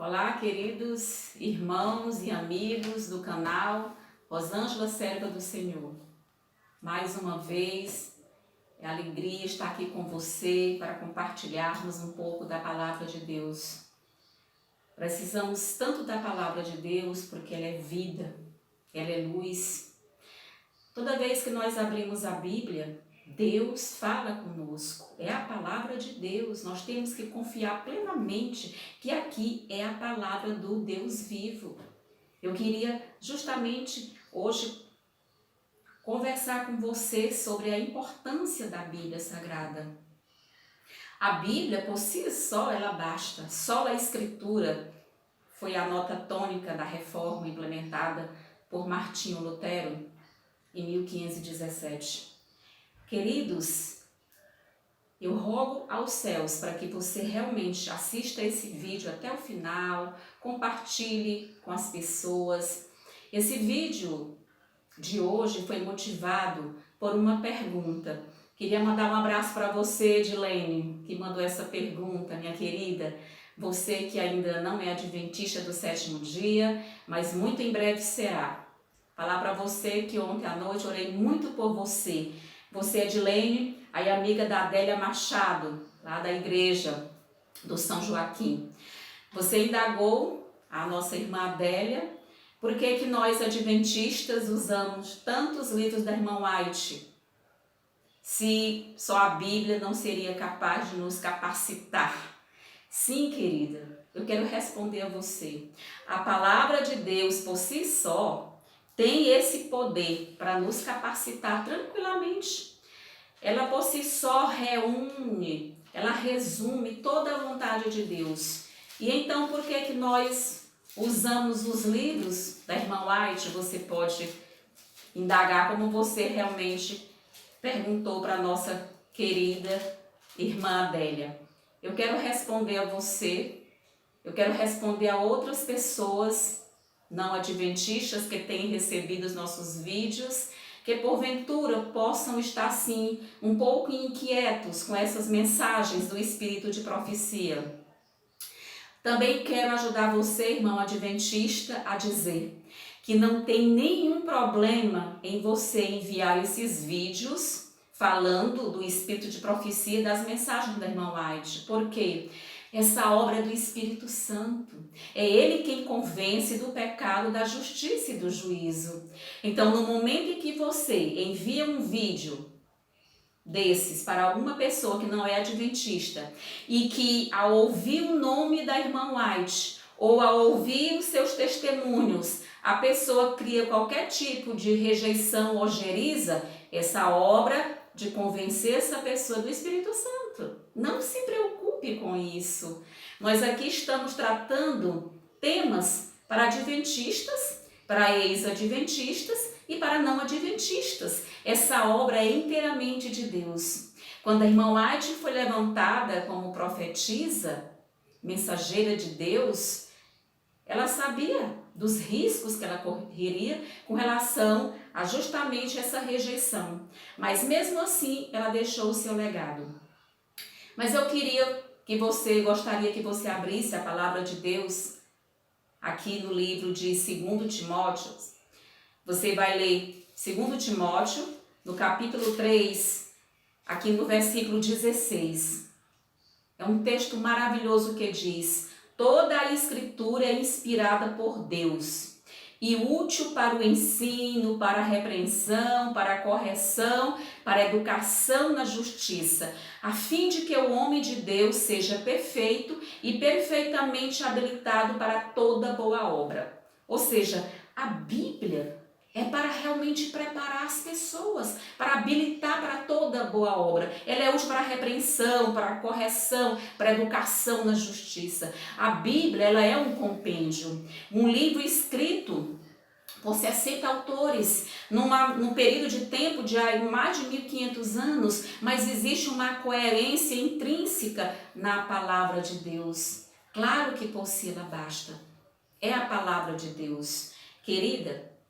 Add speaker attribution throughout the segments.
Speaker 1: Olá, queridos irmãos e amigos do canal Rosângela Serva do Senhor. Mais uma vez, é alegria estar aqui com você para compartilharmos um pouco da Palavra de Deus. Precisamos tanto da Palavra de Deus porque ela é vida, ela é luz. Toda vez que nós abrimos a Bíblia, Deus fala conosco, é a palavra de Deus, nós temos que confiar plenamente que aqui é a palavra do Deus vivo. Eu queria justamente hoje conversar com você sobre a importância da Bíblia Sagrada. A Bíblia por si só, ela basta, só a Escritura foi a nota tônica da reforma implementada por Martinho Lutero em 1517. Queridos, eu rogo aos céus para que você realmente assista esse vídeo até o final, compartilhe com as pessoas. Esse vídeo de hoje foi motivado por uma pergunta. Queria mandar um abraço para você, Edilene, que mandou essa pergunta, minha querida. Você que ainda não é adventista do sétimo dia, mas muito em breve será. Falar para você que ontem à noite orei muito por você. Você, Edilene, aí amiga da Adélia Machado, lá da igreja do São Joaquim. Você indagou a nossa irmã Adélia, por que nós adventistas usamos tantos livros da irmã White, se só a Bíblia não seria capaz de nos capacitar? Sim, querida, eu quero responder a você. A palavra de Deus por si só tem esse poder para nos capacitar tranquilamente. Ela por si só reúne, ela resume toda a vontade de Deus. E então por que nós usamos os livros da irmã White? Você pode indagar como você realmente perguntou para a nossa querida irmã Adélia. Eu quero responder a você, eu quero responder a outras pessoas não adventistas que têm recebido os nossos vídeos, que porventura possam estar sim um pouco inquietos com essas mensagens do espírito de profecia. Também quero ajudar você, irmão adventista, a dizer que não tem nenhum problema em você enviar esses vídeos falando do espírito de profecia, das mensagens da irmã White. Por quê? Essa obra é do Espírito Santo. É Ele quem convence do pecado, da justiça e do juízo. Então, no momento em que você envia um vídeo desses para alguma pessoa que não é adventista e que ao ouvir o nome da irmã White ou ao ouvir os seus testemunhos, a pessoa cria qualquer tipo de rejeição ou ojeriza, essa obra de convencer essa pessoa do Espírito Santo. Não se preocupe com isso. Nós aqui estamos tratando temas para adventistas, para ex-adventistas e para não adventistas. Essa obra é inteiramente de Deus. Quando a irmã White foi levantada como profetisa, mensageira de Deus, ela sabia dos riscos que ela correria com relação a justamente essa rejeição. Mas mesmo assim, ela deixou o seu legado. Mas eu gostaria que você abrisse a palavra de Deus aqui no livro de 2 Timóteo. Você vai ler 2 Timóteo, no capítulo 3, aqui no versículo 16. É um texto maravilhoso que diz: toda a Escritura é inspirada por Deus e útil para o ensino, para a repreensão, para a correção, para a educação na justiça, a fim de que o homem de Deus seja perfeito e perfeitamente habilitado para toda boa obra. Ou seja, a Bíblia é para realmente preparar as pessoas, para habilitar para toda boa obra. Ela é útil para a repreensão, para a correção, para a educação na justiça. A Bíblia, ela é um compêndio, um livro escrito por 60 autores, num período de tempo de mais de 1500 anos, mas existe uma coerência intrínseca na palavra de Deus. Claro que por si ela basta. É a palavra de Deus.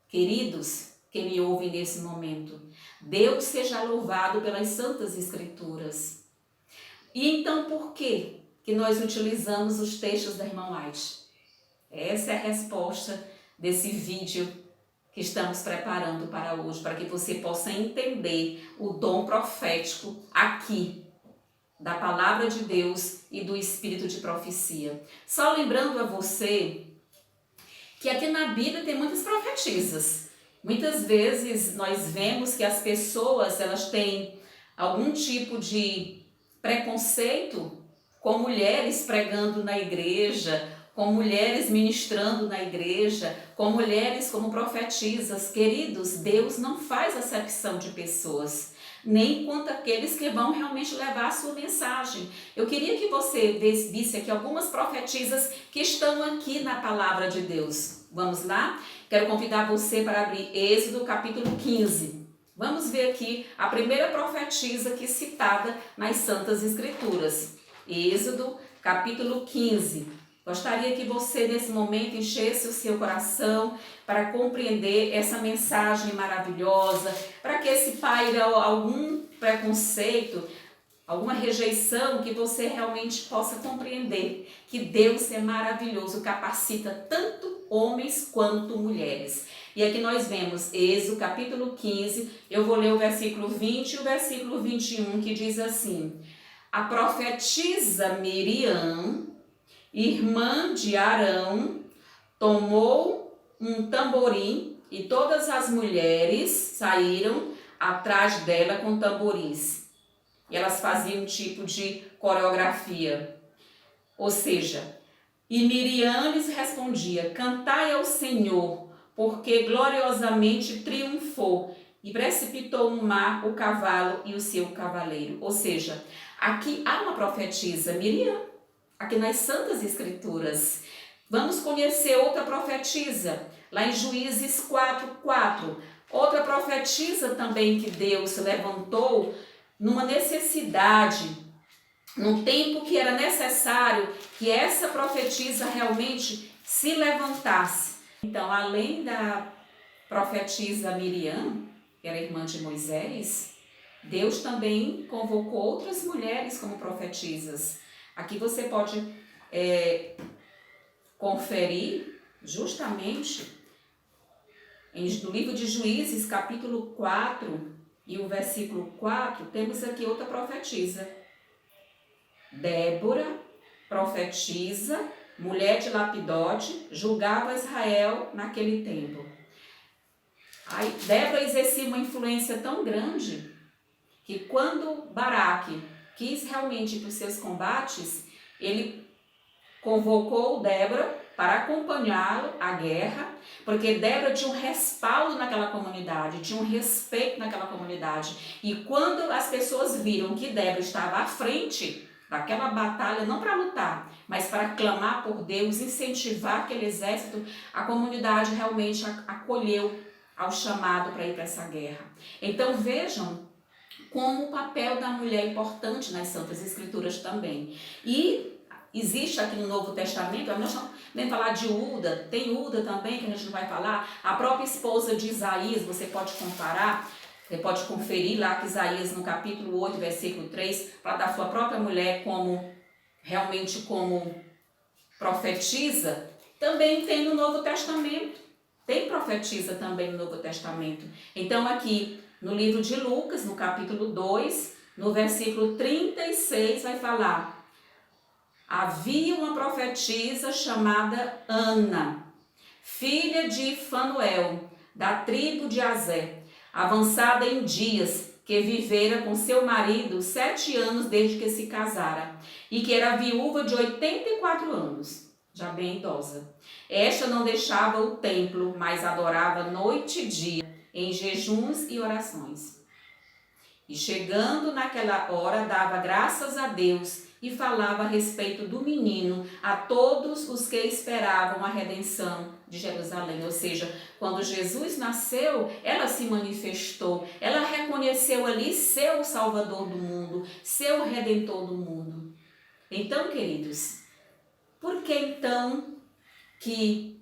Speaker 1: Queridos que me ouvem nesse momento, Deus seja louvado pelas Santas Escrituras. E então por que nós utilizamos os textos da irmã White? Essa é a resposta desse vídeo que estamos preparando para hoje, para que você possa entender o dom profético aqui, da palavra de Deus e do espírito de profecia. Só lembrando a você que aqui na Bíblia tem muitas profetisas. Muitas vezes nós vemos que as pessoas, elas têm algum tipo de preconceito com mulheres pregando na igreja, com mulheres ministrando na igreja, com mulheres como profetisas. Queridos, Deus não faz acepção de pessoas, nem quanto aqueles que vão realmente levar a sua mensagem. Eu queria que você visse aqui algumas profetisas que estão aqui na palavra de Deus. Vamos lá? Quero convidar você para abrir Êxodo capítulo 15. Vamos ver aqui a primeira profetisa que é citada nas Santas Escrituras. Êxodo capítulo 15. Gostaria que você, nesse momento, enchesse o seu coração para compreender essa mensagem maravilhosa, para que esse paire algum preconceito, alguma rejeição, que você realmente possa compreender que Deus é maravilhoso, capacita tanto homens quanto mulheres. E aqui nós vemos Êxodo capítulo 15, eu vou ler o versículo 20 e o versículo 21, que diz assim: a profetisa Miriam, irmã de Arão, tomou um tamborim e todas as mulheres saíram atrás dela com tamborins. E elas faziam um tipo de coreografia. Ou seja, e Miriam lhes respondia: cantai ao Senhor, porque gloriosamente triunfou e precipitou no mar o cavalo e o seu cavaleiro. Ou seja, aqui há uma profetisa, Miriam, aqui nas Santas Escrituras. Vamos conhecer outra profetisa, lá em Juízes 4:4. Outra profetisa também que Deus levantou numa necessidade, num tempo que era necessário que essa profetisa realmente se levantasse. Então, além da profetisa Miriam, que era irmã de Moisés, Deus também convocou outras mulheres como profetisas. Aqui você pode conferir justamente no livro de Juízes, capítulo 4 e o versículo 4, temos aqui outra profetisa. Débora, profetisa, mulher de Lapidote, julgava Israel naquele tempo. Aí, Débora exercia uma influência tão grande que quando Baraque quis realmente ir para os seus combates, ele convocou Débora para acompanhá-lo à guerra, porque Débora tinha um respaldo naquela comunidade, tinha um respeito naquela comunidade. E quando as pessoas viram que Débora estava à frente daquela batalha, não para lutar, mas para clamar por Deus, incentivar aquele exército, a comunidade realmente acolheu ao chamado para ir para essa guerra. Então vejam como o papel da mulher é importante nas Santas Escrituras também. E existe aqui no Novo Testamento, nós não nem falar de Uda, tem Uda também, que a gente não vai falar, a própria esposa de Isaías, você pode comparar, você pode conferir lá que Isaías no capítulo 8, versículo 3, fala da sua própria mulher como, realmente como profetisa, também tem no Novo Testamento, tem profetisa também no Novo Testamento. Então aqui no livro de Lucas, no capítulo 2, no versículo 36, vai falar: havia uma profetisa chamada Ana, filha de Fanuel, da tribo de Azé, avançada em dias, que vivera com seu marido 7 anos desde que se casara, e que era viúva de 84 anos, já bem idosa. Esta não deixava o templo, mas adorava noite e dia, em jejuns e orações. E chegando naquela hora, dava graças a Deus e falava a respeito do menino a todos os que esperavam a redenção de Jerusalém. Ou seja, quando Jesus nasceu, ela se manifestou, ela reconheceu ali seu Salvador do mundo, seu Redentor do mundo. Então, queridos, por que então que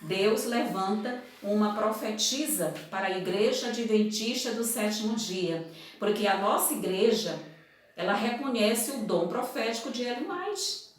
Speaker 1: Deus levanta uma profetisa para a Igreja Adventista do Sétimo Dia? Porque a nossa igreja, ela reconhece o dom profético de Ellen White.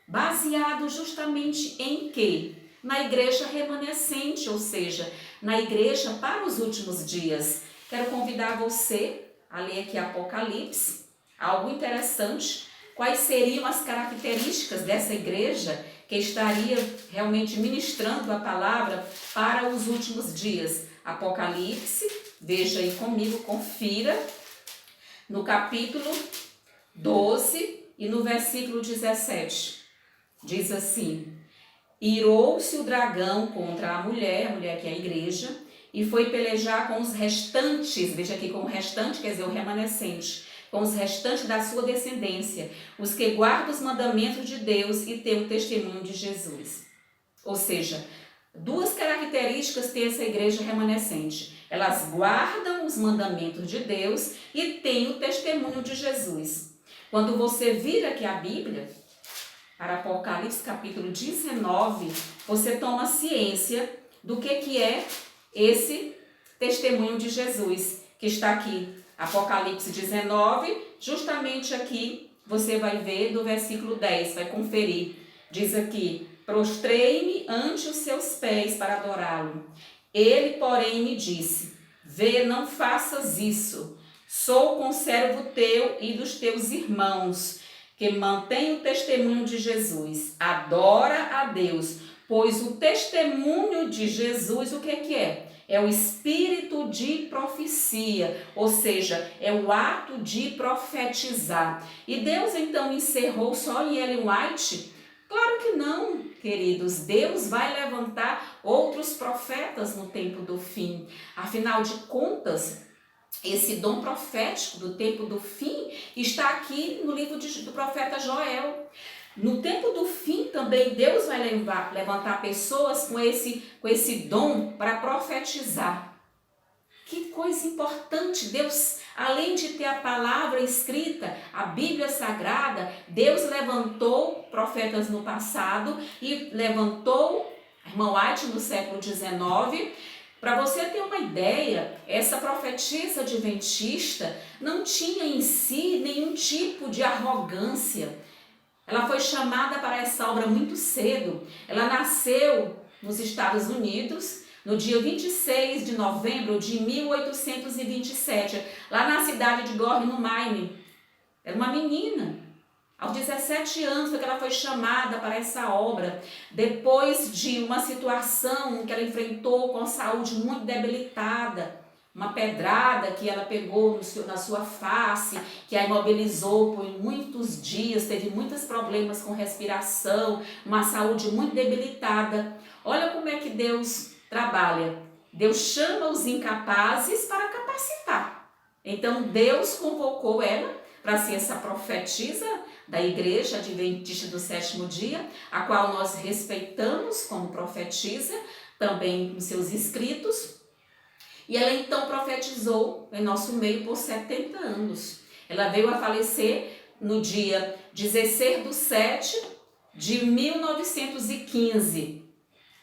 Speaker 1: baseado justamente em quê? Na igreja remanescente, ou seja, na igreja para os últimos dias. Quero convidar você a ler aqui Apocalipse, algo interessante. Quais seriam as características dessa igreja que estaria realmente ministrando a palavra para os últimos dias? Apocalipse, veja aí comigo, confira, no capítulo 12 e no versículo 17. Diz assim: irou-se o dragão contra a mulher que é a igreja, e foi pelejar com os restantes, veja aqui, com o restante, quer dizer, o remanescente, com os restantes da sua descendência, os que guardam os mandamentos de Deus e têm o testemunho de Jesus. Ou seja, duas características tem essa igreja remanescente. Elas guardam os mandamentos de Deus e têm o testemunho de Jesus. Quando você vira aqui a Bíblia, para Apocalipse capítulo 19, você toma ciência do que é esse testemunho de Jesus, que está aqui, Apocalipse 19, justamente aqui você vai ver do versículo 10, vai conferir. Diz aqui: prostrei-me ante os seus pés para adorá-lo. Ele, porém, me disse: vê, não faças isso. Sou conservo teu e dos teus irmãos, que mantém o testemunho de Jesus. Adora a Deus, pois o testemunho de Jesus, o que é? É o espírito de profecia, ou seja, é o ato de profetizar. E Deus então encerrou só em Ellen White? Claro que não, queridos. Deus vai levantar outros profetas no tempo do fim. Afinal de contas, esse dom profético do tempo do fim está aqui no livro do profeta Joel. No tempo do fim também Deus vai levantar pessoas com esse dom para profetizar. Que coisa importante! Deus, além de ter a palavra escrita, a Bíblia Sagrada, Deus levantou profetas no passado e levantou a irmã White no século XIX. Para você ter uma ideia, essa profetisa adventista não tinha em si nenhum tipo de arrogância. Ela foi chamada para essa obra muito cedo. Ela nasceu nos Estados Unidos no dia 26 de novembro de 1827, lá na cidade de Gorrie, no Maine. Era uma menina. Aos 17 anos foi que ela foi chamada para essa obra, depois de uma situação que ela enfrentou com a saúde muito debilitada, uma pedrada que ela pegou na sua face, que a imobilizou por muitos dias, teve muitos problemas com respiração, uma saúde muito debilitada. Olha como é que Deus trabalha. Deus chama os incapazes para capacitar. Então Deus convocou ela para ser essa profetisa da Igreja Adventista do Sétimo Dia, a qual nós respeitamos como profetisa, também com seus escritos. E ela então profetizou em nosso meio por 70 anos. Ela veio a falecer no dia 16/7/1915,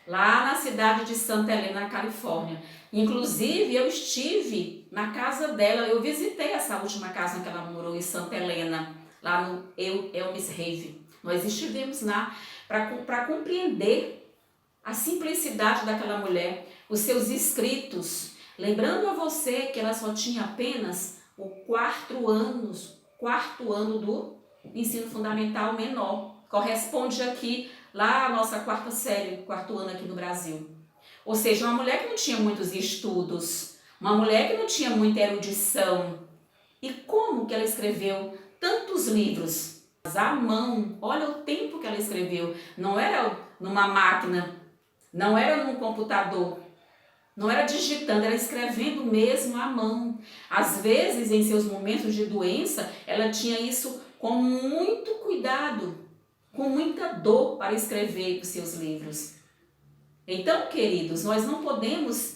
Speaker 1: lá na cidade de Santa Helena, na Califórnia. Inclusive, eu estive na casa dela, eu visitei essa última casa em que ela morou, em Santa Helena, lá no Elmshaven. Nós estivemos lá para compreender a simplicidade daquela mulher, os seus escritos. Lembrando a você que ela só tinha apenas o quarto ano do ensino fundamental menor. Corresponde aqui lá a nossa quarta série, quarto ano aqui no Brasil. Ou seja, uma mulher que não tinha muitos estudos, uma mulher que não tinha muita erudição. E como que ela escreveu tantos livros? À mão, olha o tempo que ela escreveu. Não era numa máquina, não era num computador, não era digitando, era escrevendo mesmo à mão. Às vezes, em seus momentos de doença, ela tinha isso com muito cuidado, com muita dor para escrever os seus livros. Então, queridos, nós não podemos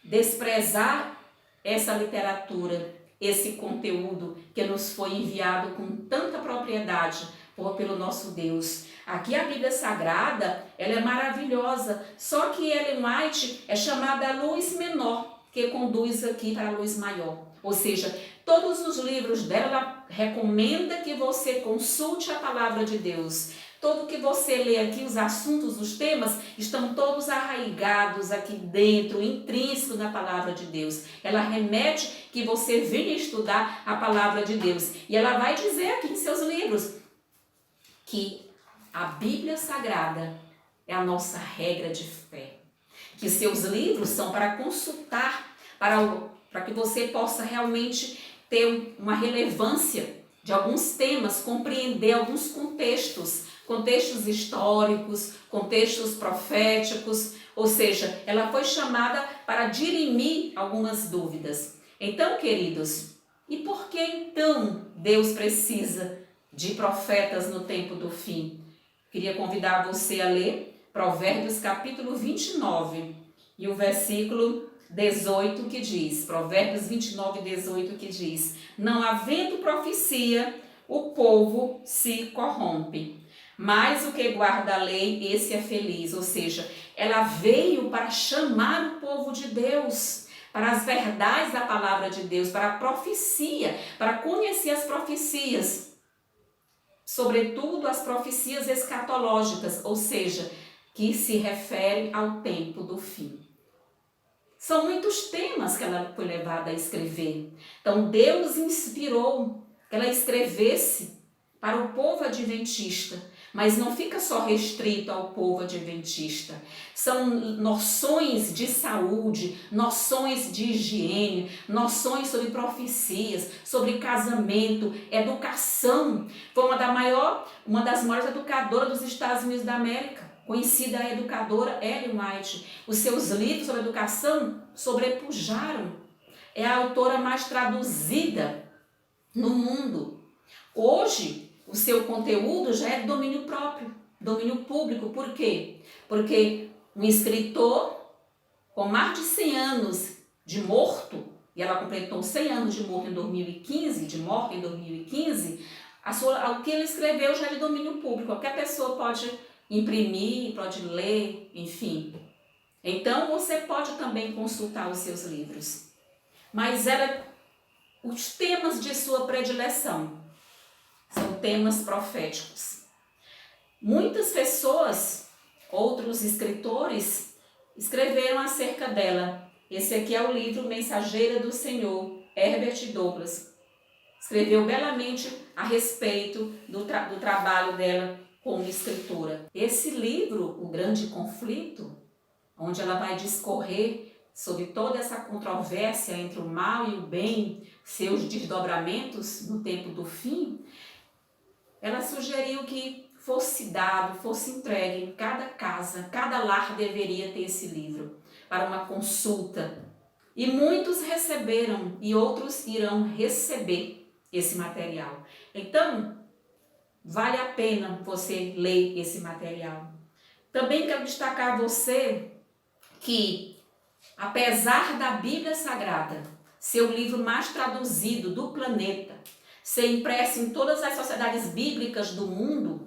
Speaker 1: desprezar essa literatura, esse conteúdo que nos foi enviado com tanta propriedade pelo nosso Deus. Aqui a Bíblia Sagrada, ela é maravilhosa, só que Ellen White é chamada a luz menor, que conduz aqui para a luz maior. Ou seja, todos os livros dela recomenda que você consulte a palavra de Deus. Tudo que você lê aqui, os assuntos, os temas, estão todos arraigados aqui dentro, intrínsecos na palavra de Deus. Ela remete que você venha estudar a palavra de Deus. E ela vai dizer aqui em seus livros que a Bíblia Sagrada é a nossa regra de fé. Que seus livros são para consultar, para que você possa realmente ter uma relevância de alguns temas, compreender alguns contextos históricos, contextos proféticos, ou seja, ela foi chamada para dirimir algumas dúvidas. Então, queridos, e por que então Deus precisa de profetas no tempo do fim? Queria convidar você a ler Provérbios capítulo 29 e o versículo 18 que diz, Provérbios 29, 18 que diz: não havendo profecia, o povo se corrompe, mas o que guarda a lei, esse é feliz. Ou seja, ela veio para chamar o povo de Deus, para as verdades da palavra de Deus, para a profecia, para conhecer as profecias, sobretudo as profecias escatológicas, ou seja, que se referem ao tempo do fim. São muitos temas que ela foi levada a escrever. Então Deus inspirou que ela escrevesse para o povo adventista, mas não fica só restrito ao povo adventista. São noções de saúde, noções de higiene, noções sobre profecias, sobre casamento, educação. Foi uma das maiores educadoras dos Estados Unidos da América, conhecida a educadora Ellen White. Os seus livros sobre educação sobrepujaram. É a autora mais traduzida no mundo. Hoje, o seu conteúdo já é domínio próprio, domínio público. Por quê? Porque um escritor com mais de 100 anos de morto, e ela completou 100 anos de morte em 2015, de morte em 2015, o que ele escreveu já é de domínio público. Qualquer pessoa pode imprimir, pode ler, enfim. Então, você pode também consultar os seus livros. Mas os temas de sua predileção são temas proféticos. Muitas pessoas, outros escritores, escreveram acerca dela. Esse aqui é o livro Mensageira do Senhor, Herbert Douglas. Escreveu belamente a respeito do trabalho dela como escritora. Esse livro, O Grande Conflito, onde ela vai discorrer sobre toda essa controvérsia entre o mal e o bem, seus desdobramentos no tempo do fim, ela sugeriu que fosse dado, fosse entregue em cada casa, cada lar deveria ter esse livro para uma consulta. E muitos receberam e outros irão receber esse material. Então, vale a pena você ler esse material. Também quero destacar a você que, apesar da Bíblia Sagrada ser o livro mais traduzido do planeta, ser impresso em todas as sociedades bíblicas do mundo,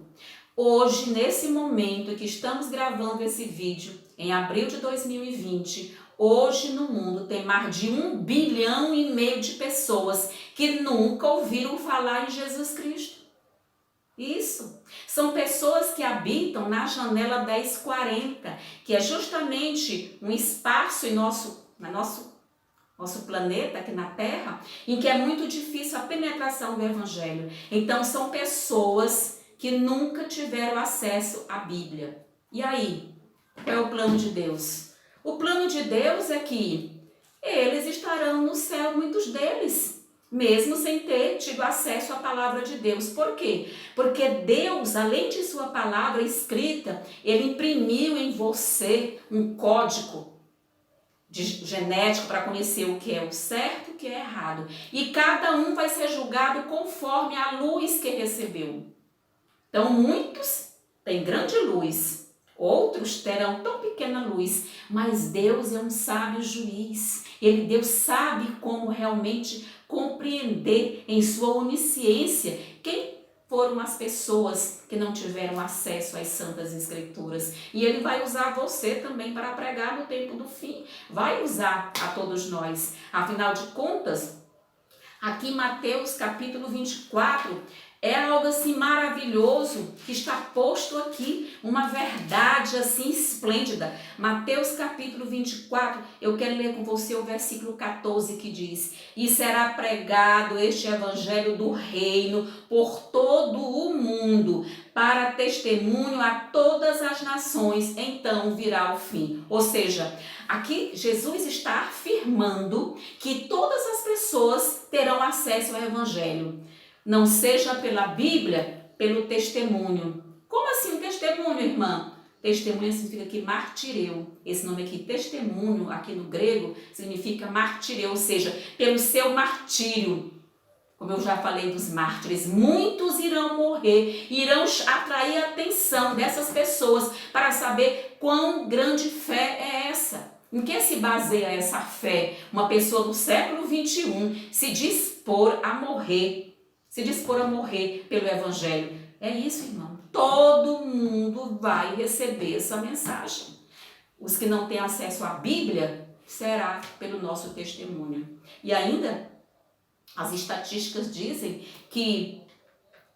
Speaker 1: hoje, nesse momento que estamos gravando esse vídeo, em abril de 2020, hoje no mundo tem mais de 1,5 bilhão de pessoas que nunca ouviram falar em Jesus Cristo. Isso. São pessoas que habitam na janela 1040, que é justamente um espaço em nosso planeta, aqui na Terra, em que é muito difícil a penetração do Evangelho. Então, são pessoas que nunca tiveram acesso à Bíblia. E aí? Qual é o plano de Deus? O plano de Deus é que eles estarão no céu, muitos deles, mesmo sem ter tido acesso à palavra de Deus. Por quê? Porque Deus, além de sua palavra escrita, Ele imprimiu em você um código genético para conhecer o que é o certo e o que é errado. E cada um vai ser julgado conforme a luz que recebeu. Então, muitos têm grande luz, outros terão tão pequena luz, mas Deus é um sábio juiz. Deus sabe como realmente compreender em sua onisciência quem foram as pessoas que não tiveram acesso às Santas Escrituras. E Ele vai usar você também para pregar no tempo do fim. Vai usar a todos nós. Afinal de contas, aqui em Mateus capítulo 24, É algo assim maravilhoso que está posto aqui, uma verdade assim esplêndida. Mateus capítulo 24, eu quero ler com você o versículo 14 que diz: e será pregado este evangelho do reino por todo o mundo, para testemunho a todas as nações, então virá o fim. Ou seja, aqui Jesus está afirmando que todas as pessoas terão acesso ao evangelho. Não seja pela Bíblia, pelo testemunho. Como assim um testemunho, irmã? Testemunho significa que martireu. Esse nome aqui, testemunho, aqui no grego, significa martireu, ou seja, pelo seu martírio. Como eu já falei dos mártires, muitos irão morrer, irão atrair a atenção dessas pessoas para saber quão grande fé é essa. Em que se baseia essa fé? Uma pessoa do século 21 se dispor a morrer pelo evangelho. É isso, irmão. Todo mundo vai receber essa mensagem. Os que não têm acesso à Bíblia, será pelo nosso testemunho. E ainda, as estatísticas dizem que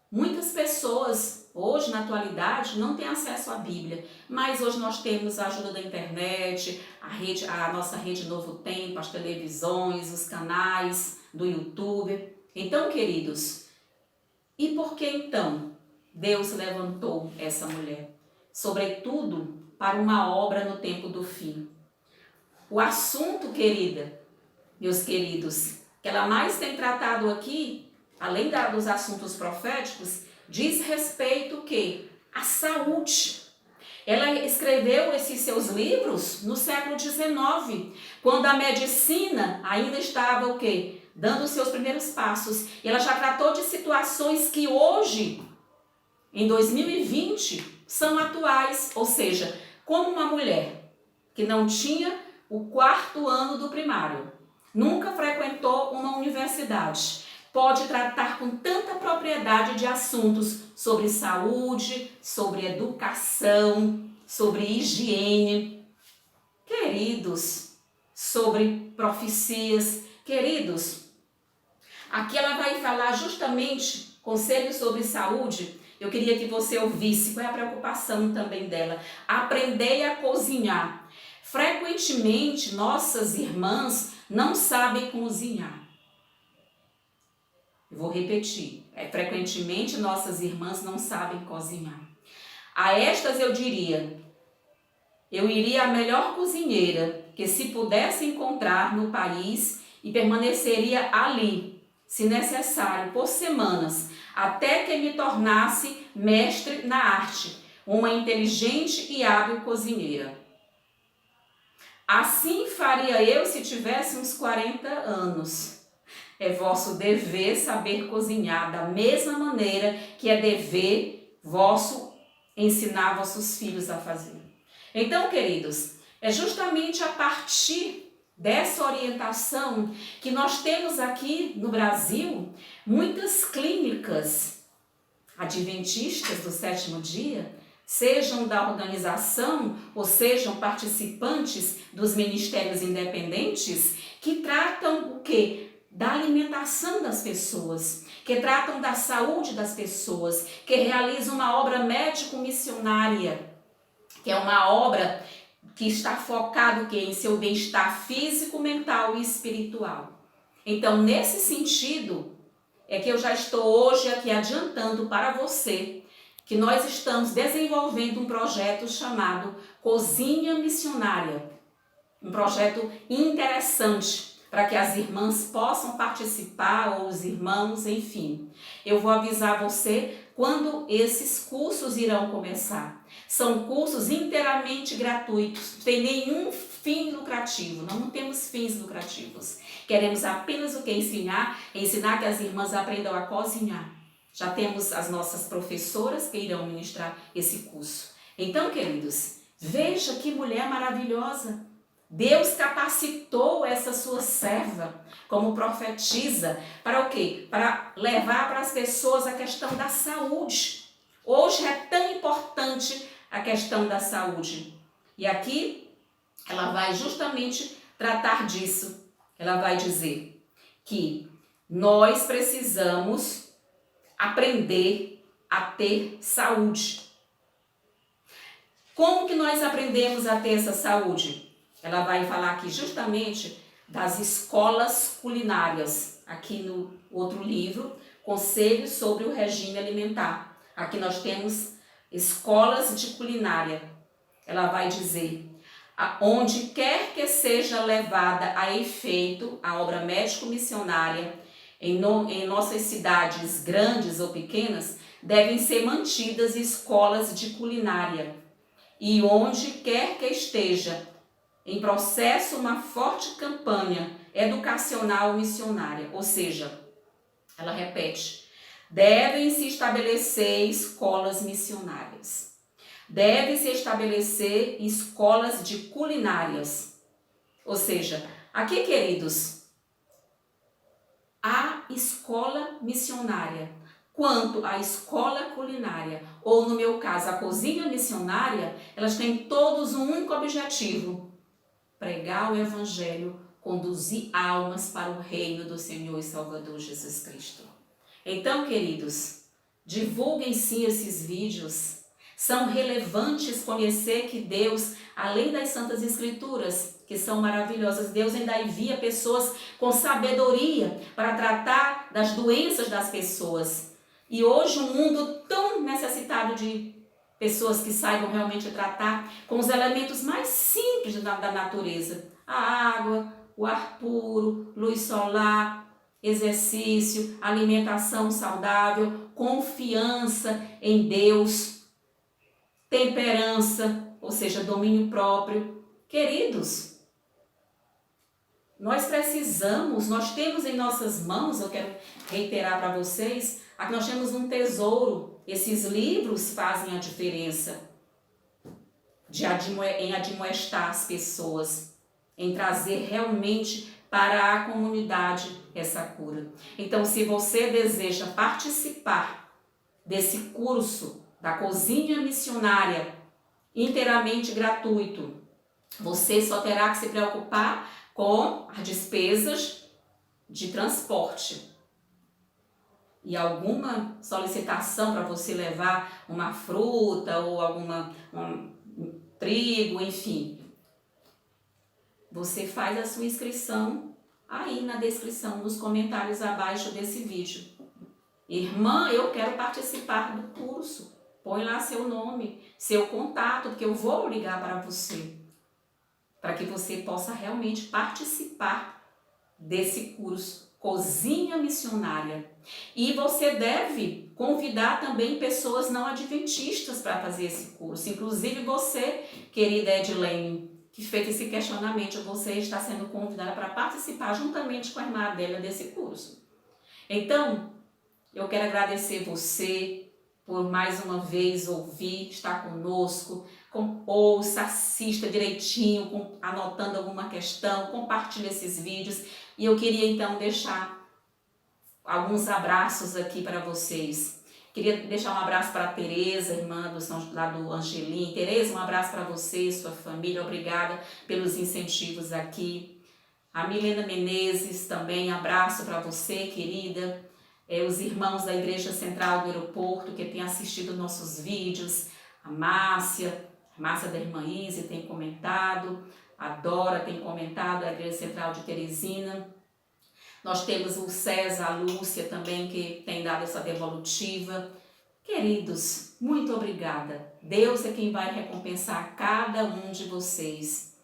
Speaker 1: muitas pessoas, hoje na atualidade, não têm acesso à Bíblia. Mas hoje nós temos a ajuda da internet, a nossa rede Novo Tempo, as televisões, os canais do YouTube. Então, queridos, e por que então Deus levantou essa mulher? Sobretudo para uma obra no tempo do fim. O assunto, meus queridos, que ela mais tem tratado aqui, além dos assuntos proféticos, diz respeito o quê? À saúde. Ela escreveu esses seus livros no século XIX, quando a medicina ainda estava o quê? Dando os seus primeiros passos. E ela já tratou de situações que hoje, em 2020, são atuais. Ou seja, como uma mulher que não tinha o 4º ano do primário, nunca frequentou uma universidade, pode tratar com tanta propriedade de assuntos sobre saúde, sobre educação, sobre higiene, queridos, sobre profecias, queridos. Aqui ela vai falar justamente conselhos sobre saúde. Eu queria que você ouvisse qual é a preocupação também dela. Aprendei a cozinhar. Frequentemente, nossas irmãs não sabem cozinhar. Eu vou repetir. Frequentemente, nossas irmãs não sabem cozinhar. A estas eu iria a melhor cozinheira que se pudesse encontrar no país e permaneceria ali, se necessário, por semanas, até que me tornasse mestre na arte, uma inteligente e hábil cozinheira. Assim faria eu se tivesse uns 40 anos. É vosso dever saber cozinhar da mesma maneira que é dever vosso ensinar vossos filhos a fazer. Então, queridos, é justamente a partir dessa orientação que nós temos aqui no Brasil muitas clínicas adventistas do 7º dia, sejam da organização ou sejam participantes dos ministérios independentes, que tratam o quê? Da alimentação das pessoas, que tratam da saúde das pessoas, que realizam uma obra médico-missionária, que é uma obra que está focado em seu bem-estar físico, mental e espiritual. Então, nesse sentido, é que eu já estou hoje aqui adiantando para você que nós estamos desenvolvendo um projeto chamado Cozinha Missionária. Um projeto interessante para que as irmãs possam participar, ou os irmãos, enfim. Eu vou avisar você quando esses cursos irão começar. São cursos inteiramente gratuitos, não tem nenhum fim lucrativo, não temos fins lucrativos. Queremos apenas o que ensinar que as irmãs aprendam a cozinhar. Já temos as nossas professoras que irão ministrar esse curso. Então, queridos, veja que mulher maravilhosa. Deus capacitou essa sua serva como profetisa para o quê? Para levar para as pessoas a questão da saúde. Hoje é tão importante a questão da saúde. E aqui ela vai justamente tratar disso. Ela vai dizer que nós precisamos aprender a ter saúde. Como que nós aprendemos a ter essa saúde? Ela vai falar aqui justamente das escolas culinárias, aqui no outro livro, Conselhos sobre o Regime Alimentar. Aqui nós temos escolas de culinária. Ela vai dizer, onde quer que seja levada a efeito a obra médico-missionária, em nossas cidades grandes ou pequenas, devem ser mantidas escolas de culinária. E onde quer que esteja em processo uma forte campanha educacional missionária, ou seja, ela repete, devem se estabelecer escolas missionárias, devem se estabelecer escolas de culinárias, ou seja, aqui, queridos, a escola missionária, quanto à escola culinária, ou no meu caso, a cozinha missionária, elas têm todos um único objetivo: pregar o Evangelho, conduzir almas para o reino do Senhor e Salvador Jesus Cristo. Então, queridos, divulguem sim esses vídeos. São relevantes conhecer que Deus, além das Santas Escrituras, que são maravilhosas, Deus ainda envia pessoas com sabedoria para tratar das doenças das pessoas. E hoje um mundo tão necessitado de pessoas que saibam realmente tratar com os elementos mais simples da natureza. A água, o ar puro, luz solar, exercício, alimentação saudável, confiança em Deus, temperança, ou seja, domínio próprio. Queridos, nós precisamos, nós temos em nossas mãos, eu quero reiterar para vocês, aqui nós temos um tesouro. Esses livros fazem a diferença em admoestar as pessoas, em trazer realmente para a comunidade essa cura. Então, se você deseja participar desse curso da cozinha missionária inteiramente gratuito, você só terá que se preocupar com as despesas de transporte e alguma solicitação para você levar uma fruta ou um trigo, enfim. Você faz a sua inscrição aí na descrição, nos comentários abaixo desse vídeo. Irmã, eu quero participar do curso. Põe lá seu nome, seu contato, porque eu vou ligar para você, para que você possa realmente participar desse curso, Cozinha Missionária. E você deve convidar também pessoas não adventistas para fazer esse curso. Inclusive você, querida Edilene, que fez esse questionamento, você está sendo convidada para participar juntamente com a irmã Adélia desse curso. Então, eu quero agradecer você por mais uma vez ouvir, estar conosco. Ouça, assista direitinho, anotando alguma questão, compartilhe esses vídeos. E eu queria então deixar alguns abraços aqui para vocês. Queria deixar um abraço para a Tereza, irmã lá do Angelim. Tereza, um abraço para você e sua família. Obrigada pelos incentivos aqui. A Milena Menezes também, abraço para você, querida. Os irmãos da Igreja Central do Aeroporto que têm assistido nossos vídeos. A Márcia da irmã Izzy tem comentado. A Dora tem comentado, a Igreja Central de Teresina. Nós temos o César, a Lúcia também, que tem dado essa devolutiva. Queridos, muito obrigada. Deus é quem vai recompensar cada um de vocês.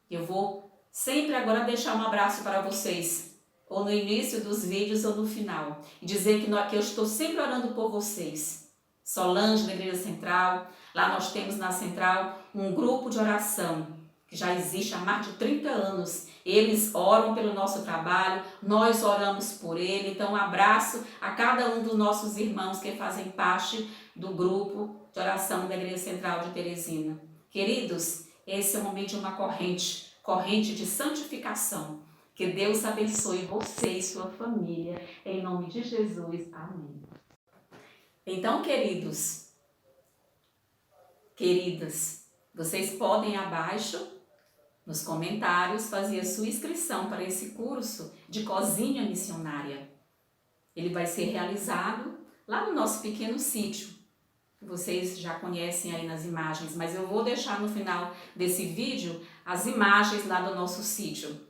Speaker 1: Eu vou sempre agora deixar um abraço para vocês, ou no início dos vídeos ou no final, e dizer que eu estou sempre orando por vocês. Solange, da Igreja Central, lá nós temos na Central um grupo de oração, que já existe há mais de 30 anos. Eles oram pelo nosso trabalho, nós oramos por ele. Então, um abraço a cada um dos nossos irmãos que fazem parte do grupo de oração da Igreja Central de Teresina. Queridos, esse é o momento de uma corrente de santificação. Que Deus abençoe você e sua família, em nome de Jesus. Amém. Então, queridas, vocês podem abaixo, nos comentários, fazer a sua inscrição para esse curso de cozinha missionária. Ele vai ser realizado lá no nosso pequeno sítio, que vocês já conhecem aí nas imagens, mas eu vou deixar no final desse vídeo as imagens lá do nosso sítio.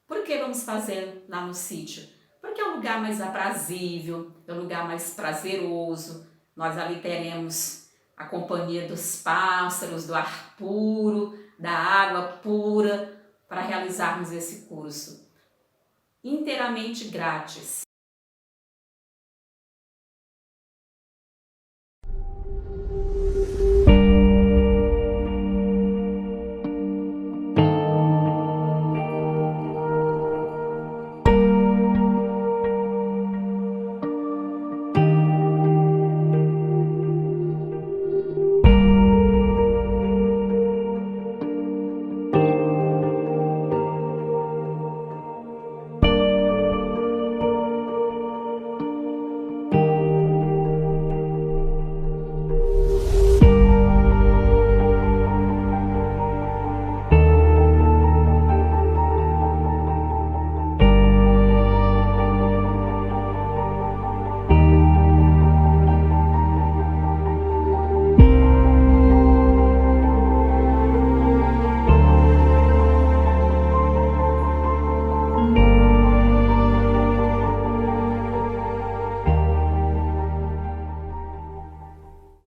Speaker 1: Por que vamos fazer lá no sítio? Porque é um lugar mais aprazível, é um lugar mais prazeroso. Nós ali teremos a companhia dos pássaros, do ar puro, da água pura, para realizarmos esse curso inteiramente grátis.